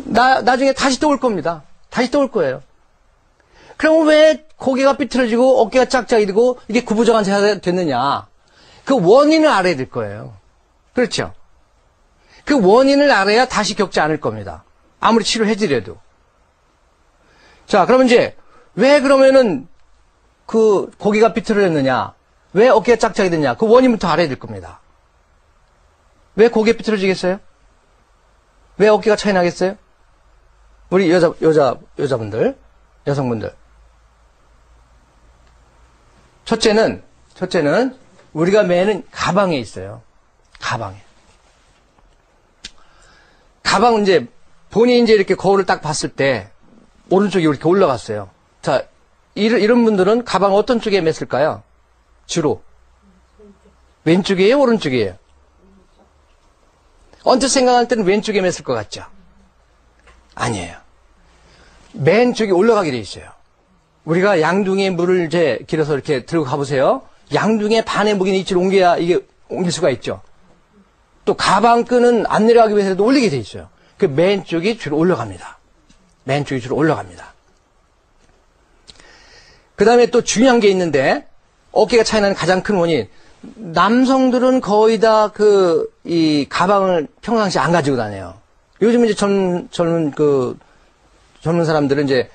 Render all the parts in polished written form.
나중에 다시 또 올 겁니다. 다시 또 올 거예요. 그럼 왜 고개가 삐뚤어지고 어깨가 짝짝이 되고 이게 구부정한 자세가 됐느냐? 그 원인을 알아야 될 거예요. 그렇죠? 그 원인을 알아야 다시 겪지 않을 겁니다. 아무리 치료해드려도. 자, 그러면 이제 왜 그러면은 그 고개가 삐뚤어졌느냐? 왜 어깨가 짝짝이 됐냐? 그 원인부터 알아야 될 겁니다. 왜 고개 삐뚤어지겠어요? 왜 어깨가 차이 나겠어요? 우리 여자분들, 여성분들. 첫째는 우리가 매는 가방에 있어요. 가방에. 가방은 이제 본인이 이제 이렇게 거울을 딱 봤을 때 오른쪽이 이렇게 올라갔어요. 자, 이런 분들은 가방 어떤 쪽에 맸을까요? 주로. 왼쪽이에요? 오른쪽이에요? 언뜻 생각할 때는 왼쪽에 맸을 것 같죠? 아니에요. 맨 쪽이 올라가게 돼 있어요. 우리가 양둥이에 물을 이제 길어서 이렇게 들고 가보세요. 양둥이에 반의 무게는 이치로 옮겨야 이게 옮길 수가 있죠. 또 가방 끈은 안 내려가기 위해서도 올리게 돼 있어요. 그 맨 쪽이 주로 올라갑니다. 맨 쪽이 주로 올라갑니다. 그 다음에 또 중요한 게 있는데, 어깨가 차이 나는 가장 큰 원인. 남성들은 거의 다 이 가방을 평상시에 안 가지고 다녀요. 요즘 이제 젊은 사람들은 이제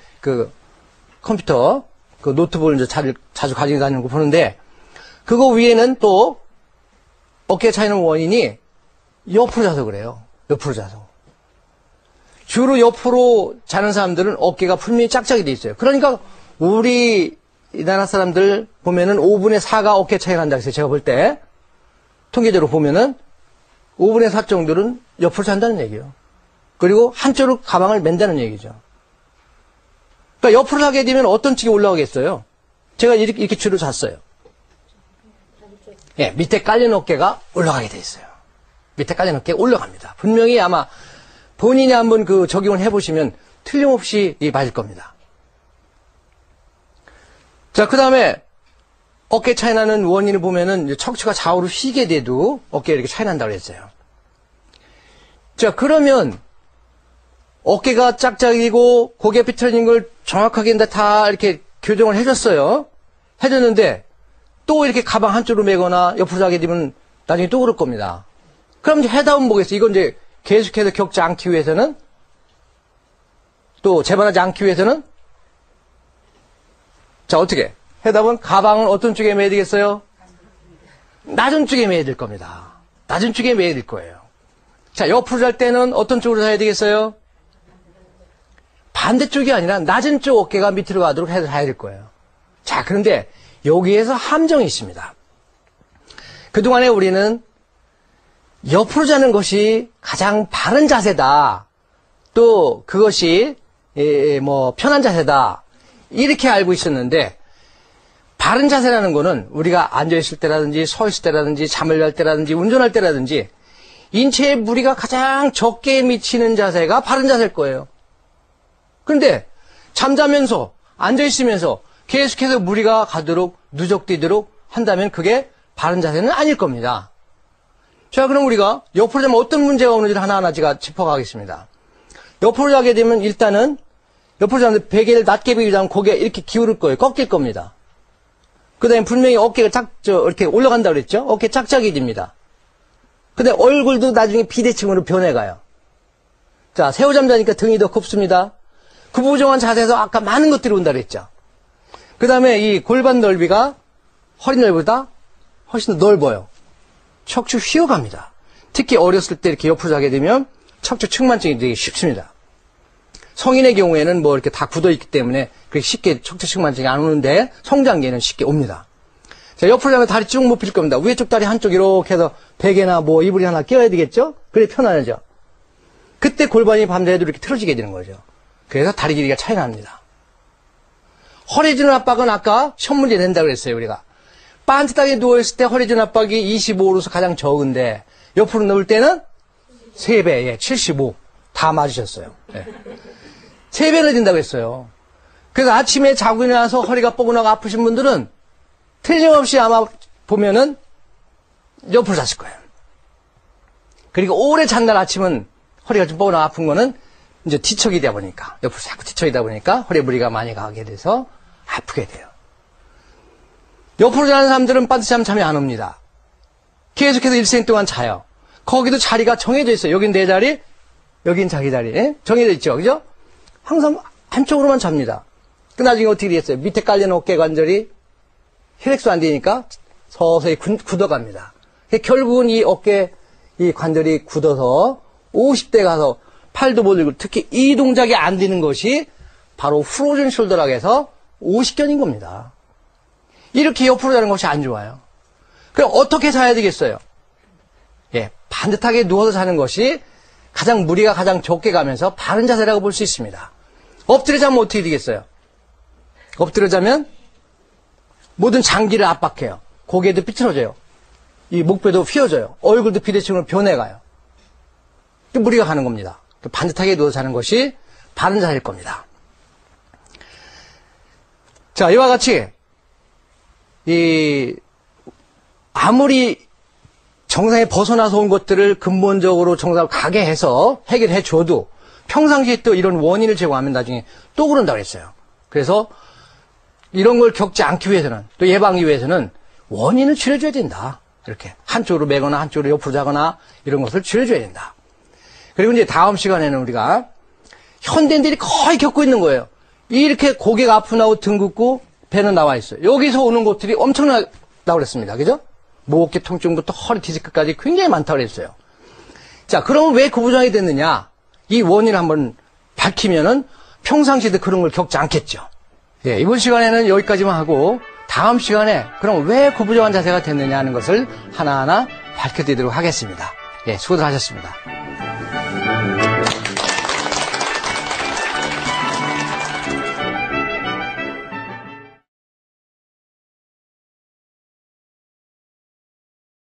컴퓨터, 노트북을 이제 자주 가지고 다니는 거 보는데, 그거 위에는 또 어깨 차이는 원인이 옆으로 자서 그래요. 옆으로 자서. 주로 옆으로 자는 사람들은 어깨가 분명히 짝짝이 돼 있어요. 그러니까 우리나라 사람들 보면은 5분의 4가 어깨 차이가 난다 그랬어요. 제가 볼 때. 통계적으로 보면은 5분의 4 정도는 옆으로 잔다는 얘기예요. 그리고 한쪽으로 가방을 맨다는 얘기죠. 그러니까 옆으로 자게 되면 어떤 쪽이 올라가겠어요? 제가 이렇게 주로 잤어요. 예, 밑에 깔린 어깨가 올라가게 돼 있어요. 밑에 깔린 어깨가 올라갑니다. 분명히 아마 본인이 한번 적용을 해보시면 틀림없이 맞을 겁니다. 자, 그 다음에 어깨 차이 나는 원인을 보면은 척추가 좌우로 휘게 돼도 어깨가 이렇게 차이 난다고 그랬어요. 자, 그러면 어깨가 짝짝이고 고개 삐뚤어진 걸 정확하게 다 이렇게 교정을 해줬어요. 해줬는데 또 이렇게 가방 한쪽으로 매거나 옆으로 자게 되면 나중에 또 그럴 겁니다. 그럼 이제 해답은 뭐겠어요? 이건 이제 계속해서 겪지 않기 위해서는, 또 재발하지 않기 위해서는, 자, 어떻게? 해답은 가방을 어떤 쪽에 매야 되겠어요? 낮은 쪽에 매야 될 겁니다. 낮은 쪽에 매야 될 거예요. 자, 옆으로 잘 때는 어떤 쪽으로 자야 되겠어요? 반대쪽이 아니라 낮은 쪽 어깨가 밑으로 가도록 해서 자야 될 거예요. 자, 그런데 여기에서 함정이 있습니다. 그동안에 우리는 옆으로 자는 것이 가장 바른 자세다. 또 그것이 편한 자세다. 이렇게 알고 있었는데, 바른 자세라는 거는 우리가 앉아있을 때라든지 서있을 때라든지 잠을 잘 때라든지 운전할 때라든지 인체에 무리가 가장 적게 미치는 자세가 바른 자세일 거예요. 그런데 잠자면서 앉아있으면서 계속해서 무리가 가도록 누적되도록 한다면 그게 바른 자세는 아닐 겁니다. 자, 그럼 우리가 옆으로 자면 어떤 문제가 오는지를 하나하나 제가 짚어가겠습니다. 옆으로 자게 되면 일단은 옆으로 자는데 베개를 낮게 베기 위해서 고개 이렇게 기울일 거예요. 꺾일 겁니다. 그 다음에 분명히 어깨가 이렇게 올라간다 그랬죠? 어깨 짝짝이 됩니다. 근데 얼굴도 나중에 비대칭으로 변해가요. 자, 새우잠 자니까 등이 더 굽습니다. 구부정한 자세에서 아까 많은 것들이 온다 그랬죠? 그 다음에 이 골반 넓이가 허리 넓이보다 훨씬 더 넓어요. 척추 휘어갑니다. 특히 어렸을 때 이렇게 옆으로 자게 되면 척추 측만증이 되기 쉽습니다. 성인의 경우에는 뭐 이렇게 다 굳어있기 때문에 그렇게 쉽게 척추 측만증이 안 오는데 성장기에는 쉽게 옵니다. 자, 옆으로 자면 다리 쭉 못 펼칠 겁니다. 위쪽 다리 한쪽 이렇게 해서 베개나 뭐 이불이 하나 끼워야 되겠죠? 그래 편하죠. 그때 골반이 밤새도 이렇게 틀어지게 되는 거죠. 그래서 다리 길이가 차이 납니다. 허리 준 압박은 아까 시험 문제 낸다고 그랬어요, 우리가. 빤듯하게 누워있을 때 허리 준 압박이 25로서 가장 적은데 옆으로 누울 때는 3배, 예, 75. 다 맞으셨어요. 예. 3배나 된다고 했어요. 그래서 아침에 자고 일어나서 허리가 뻐근하고 아프신 분들은 틀림없이 아마 보면은 옆으로 잤을 거예요. 그리고 오래 잔 날 아침은 허리가 좀 뻐근하고 아픈 거는 이제 뒤척이다 보니까, 옆으로 자꾸 뒤척이다 보니까 허리에 무리가 많이 가게 돼서 아프게 돼요. 옆으로 자는 사람들은 반드시 잠 잠이 안 옵니다. 계속해서 일생 동안 자요. 거기도 자리가 정해져 있어요. 여긴 내 자리, 여긴 자기 자리. 예? 정해져 있죠. 그죠? 항상 한쪽으로만 잡니다. 그 나중에 어떻게 되겠어요? 밑에 깔린 어깨 관절이 혈액순 안 되니까 서서히 굳어갑니다. 결국은 이 어깨, 이 관절이 굳어서 50대 가서 팔도 못 들고 특히 이 동작이 안 되는 것이 바로 프로즌 숄더라고 해서 50견인 겁니다. 이렇게 옆으로 자는 것이 안 좋아요. 그럼 어떻게 자야 되겠어요? 예, 반듯하게 누워서 자는 것이 가장 무리가 가장 적게 가면서 바른 자세라고 볼 수 있습니다. 엎드려 자면 어떻게 되겠어요? 엎드려 자면 모든 장기를 압박해요. 고개도 삐뚤어져요. 이 목뼈도 휘어져요. 얼굴도 비대칭으로 변해가요. 무리가 가는 겁니다. 반듯하게 누워서 자는 것이 바른 자세일 겁니다. 자, 이와 같이 아무리 정상에 벗어나서 온 것들을 근본적으로 정상으로 가게 해서 해결해 줘도 평상시에 또 이런 원인을 제공하면 나중에 또 그런다고 했어요. 그래서 이런 걸 겪지 않기 위해서는, 또 예방하기 위해서는 원인을 치료해줘야 된다. 이렇게 한쪽으로 매거나 한쪽으로 옆으로 자거나 이런 것을 치료해줘야 된다. 그리고 이제 다음 시간에는 우리가 현대인들이 거의 겪고 있는 거예요. 이렇게 고개가 아프나고 등 굽고 배는 나와 있어요. 여기서 오는 것들이 엄청나다고 그랬습니다. 그죠? 목어깨 통증부터 허리 디스크까지 굉장히 많다고 그랬어요. 자, 그러면 왜 구부정이 됐느냐? 이 원인을 한번 밝히면은 평상시에도 그런 걸 겪지 않겠죠. 예, 이번 시간에는 여기까지만 하고 다음 시간에 그럼 왜 구부정한 자세가 됐느냐 하는 것을 하나하나 밝혀드리도록 하겠습니다. 예, 수고들 하셨습니다.